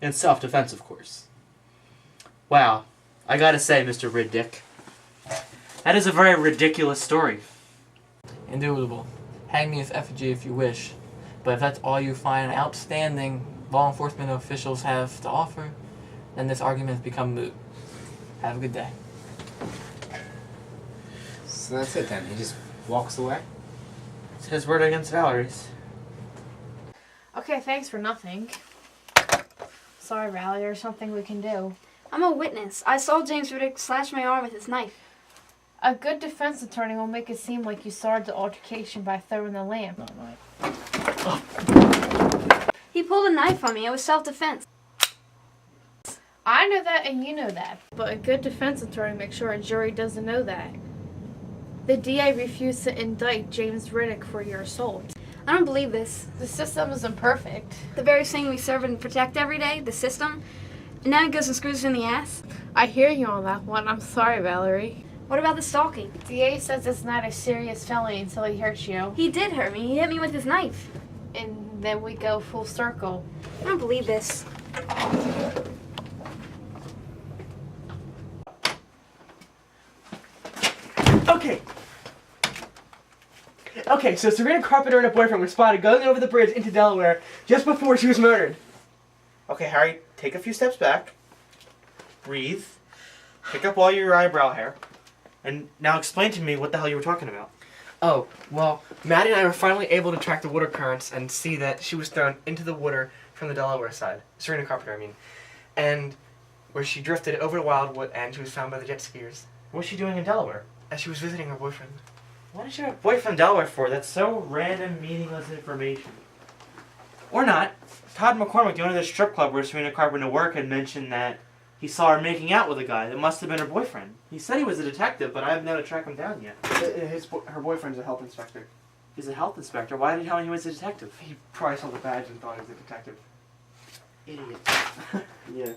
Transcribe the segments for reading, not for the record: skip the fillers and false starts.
In self-defense, of course. Wow. I gotta say, Mr. Riddick, that is a very ridiculous story. Indubitable. Hang me as effigy if you wish. But if that's all you find outstanding law enforcement officials have to offer, then this argument has become moot. Have a good day. So that's it then. He just walks away? It's his word against Valery's. Okay, thanks for nothing. Sorry, Valerie, there's something we can do. I'm a witness. I saw James Riddick slash my arm with his knife. A good defense attorney will make it seem like you started the altercation by throwing the lamp. He pulled a knife on me. It was self-defense. I know that and you know that, but a good defense attorney makes sure a jury doesn't know that. The DA refused to indict James Riddick for your assault. I don't believe this. The system isn't perfect. The very thing we serve and protect every day, the system, and now it goes and screws us in the ass. I hear you on that one. I'm sorry, Valerie. What about the stalking? DA says it's not a serious felony until he hurts you. He did hurt me. He hit me with his knife. And then we go full circle. I don't believe this. Okay, so Serena Carpenter and her boyfriend were spotted going over the bridge into Delaware just before she was murdered. Okay, Harry, take a few steps back. Breathe. Pick up all your eyebrow hair. And now explain to me what the hell you were talking about. Oh, well, Maddie and I were finally able to track the water currents and see that she was thrown into the water from the Delaware side. Serena Carpenter, I mean. And where she drifted over the wildwood and she was found by the jet skiers. What's she doing in Delaware? As she was visiting her boyfriend. What is your boyfriend Delaware for? That's so random, meaningless information. Or not. Todd McCormick, the owner of the strip club where Serena Carpenter worked, had mentioned that he saw her making out with a guy that must have been her boyfriend. He said he was a detective, but I haven't been able to track him down yet. Her boyfriend's a health inspector. He's a health inspector. Why did he tell me he was a detective? He probably saw the badge and thought he was a detective. Idiot. Yeah.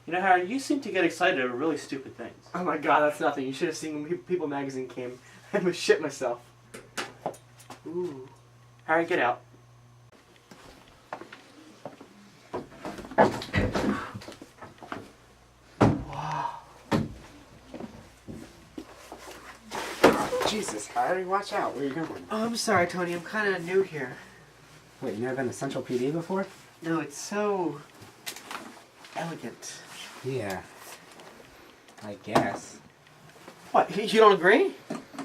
You know, Harry, you seem to get excited over really stupid things. Oh my god, that's nothing. You should have seen when People magazine came. I was shit myself. Ooh. Harry, get out. Wow. Jesus, Harry, watch out. Where are you going? Oh, I'm sorry, Tony. I'm kind of new here. Wait, you never been to Central PD before? No, it's so elegant. Yeah. I guess. What? You don't agree?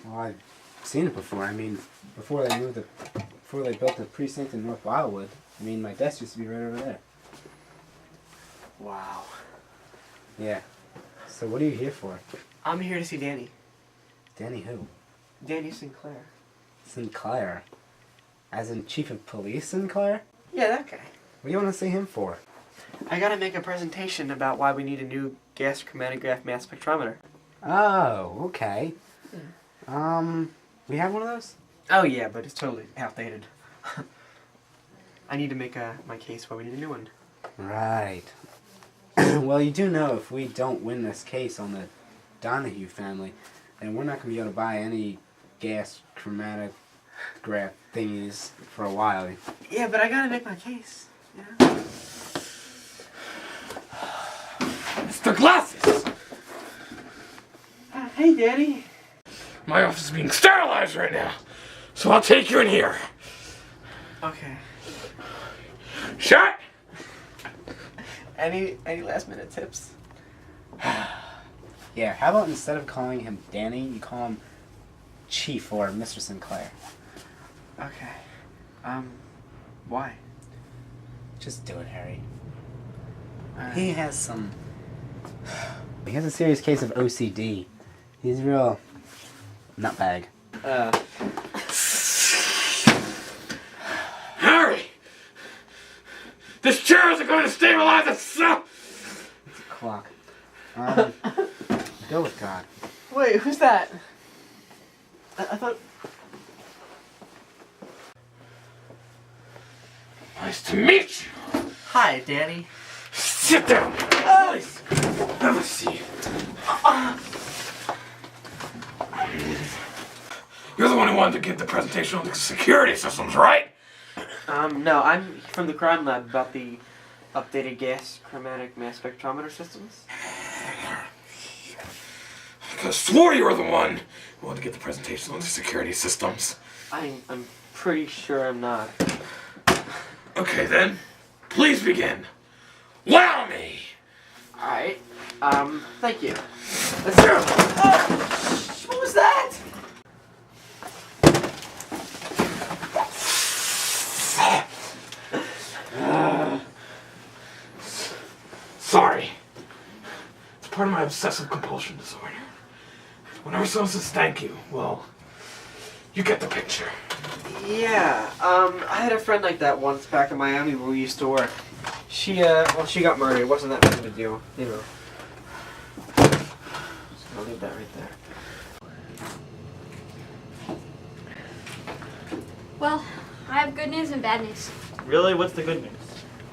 Well, I've seen it before. I mean, before they built the precinct in North Wildwood, I mean, my desk used to be right over there. Wow. Yeah. So what are you here for? I'm here to see Danny. Danny who? Danny Sinclair. Sinclair? As in Chief of Police Sinclair? Yeah, that guy. What do you want to see him for? I gotta make a presentation about why we need a new gas chromatograph mass spectrometer. Oh, okay. We have one of those? Oh yeah, but it's totally outdated. I need to make my case why we need a new one. Right. Well, you do know if we don't win this case on the Donahue family, then we're not going to be able to buy any gas chromatograph thingies for a while. Yeah, but I gotta make my case. Yeah. Mr. Glasses! Hey, Danny. My office is being sterilized right now, so I'll take you in here. Okay. Shut! Any last minute tips? Yeah, how about instead of calling him Danny, you call him Chief or Mr. Sinclair? Okay. Why? Just do it, Harry. Alright. He has a serious case of OCD. He's a real nutbag. Harry! This chair isn't going to stabilize itself! It's a clock. Go with God. Wait, who's that? I thought... Nice to meet you! Hi, Danny. Sit down, please. Have a seat. You're the one who wanted to give the presentation on the security systems, right? No, I'm from the crime lab about the updated gas chromatic mass spectrometer systems. I could have swore you were the one who wanted to get the presentation on the security systems. I'm pretty sure I'm not. Okay then, please begin. Wow me! Alright, thank you. Let's go. What was that? Sorry. It's part of my obsessive compulsion disorder. Whenever someone says thank you, well, you get the picture. Yeah, I had a friend like that once back in Miami where we used to work. She got murdered. It wasn't that big of a deal, you know. Just gonna leave that right there. Well, I have good news and bad news. Really? What's the good news?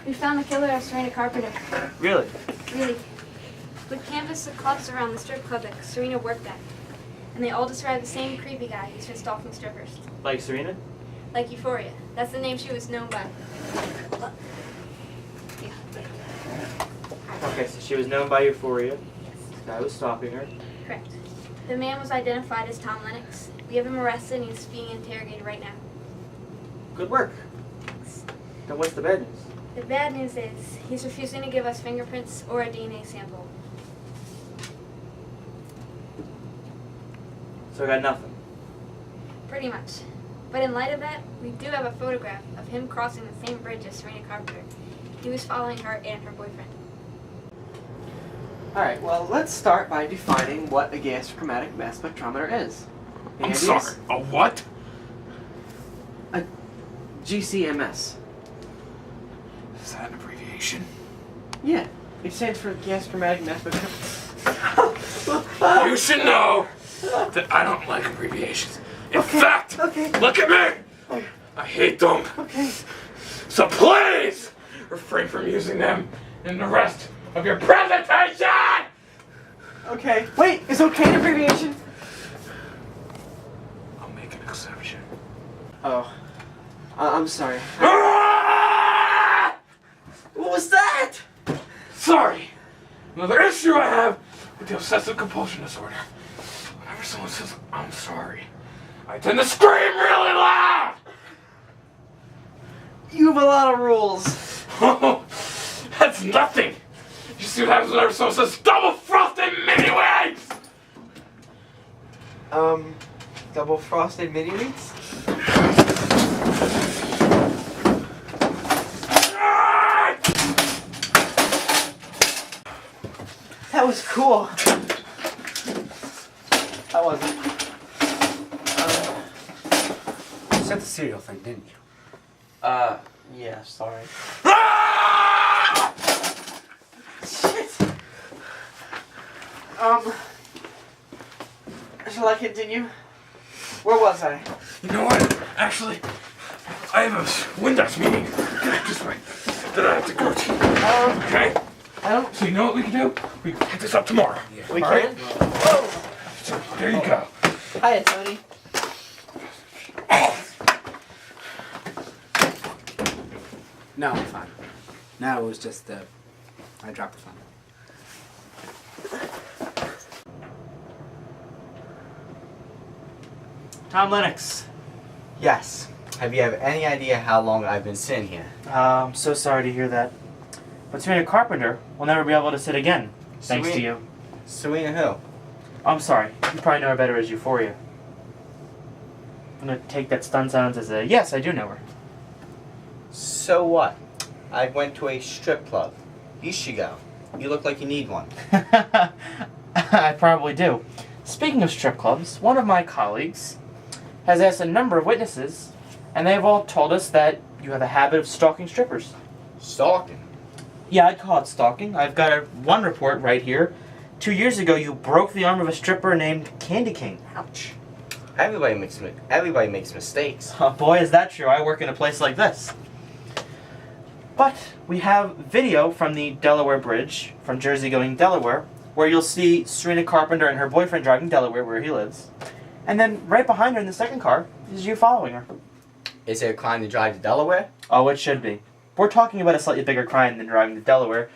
We found the killer of Serena Carpenter. Really? Really. We canvassed the clubs around the strip club that Serena worked at. And they all describe the same creepy guy who's been stalking strippers. Like Serena? Like Euphoria. That's the name she was known by. Yeah. Okay, so she was known by Euphoria. This guy was stalking her. Correct. The man was identified as Tom Lennox. We have him arrested and he's being interrogated right now. Good work. Then what's the bad news? The bad news is he's refusing to give us fingerprints or a DNA sample. So I got nothing. Pretty much. But in light of that, we do have a photograph of him crossing the same bridge as Serena Carpenter. He was following her and her boyfriend. Alright, well, let's start by defining what a gas chromatic mass spectrometer is. I'm sorry, a what? GCMS. Is that an abbreviation? Yeah, it stands for gas chromatic mass spectrometer. You should know that I don't like abbreviations. In fact, look at me! I hate them. Okay. So please refrain from using them in the rest of your presentation! Okay. Wait, is okay an abbreviation? I'll make an exception. Oh. I'm sorry. Ah! What was that? Sorry. Another issue I have with the obsessive compulsion disorder. Whenever someone says, I'm sorry, I tend to scream really loud! You have a lot of rules. Oh, that's nothing! You see what happens whenever someone says, double frosted mini wings! Double frosted mini wheats? That was cool. That wasn't. You said the cereal thing, didn't you? Yeah, sorry. Ah! Shit. Shall I continue? Where was I? You know what? Actually, I have a Windex meeting just right that I have to go to. Okay? I don't. So you know what we can do? We can pick this up tomorrow. We All can? right? So there you go. Hiya, Tony. No, I'm fine. No, it was just I dropped the phone. Tom Lennox. Yes. Have you any idea how long I've been sitting here? I'm so sorry to hear that. But Serena Carpenter will never be able to sit again, thanks to you. Serena who? I'm sorry. You probably know her better as Euphoria. I'm gonna take that stun silence as a yes, I do know her. So what? I went to a strip club. You should go. You look like you need one. I probably do. Speaking of strip clubs, one of my colleagues has asked a number of witnesses, and they have all told us that you have a habit of stalking strippers. Stalking? Yeah, I'd call it stalking. I've got one report right here. 2 years ago, you broke the arm of a stripper named Candy King. Ouch. Everybody makes mistakes. Oh, boy, is that true. I work in a place like this. But we have video from the Delaware Bridge, from Jersey going Delaware, where you'll see Serena Carpenter and her boyfriend driving Delaware, where he lives. And then right behind her in the second car is you following her. Is it a crime to drive to Delaware? Oh, it should be. We're talking about a slightly bigger crime than driving to Delaware.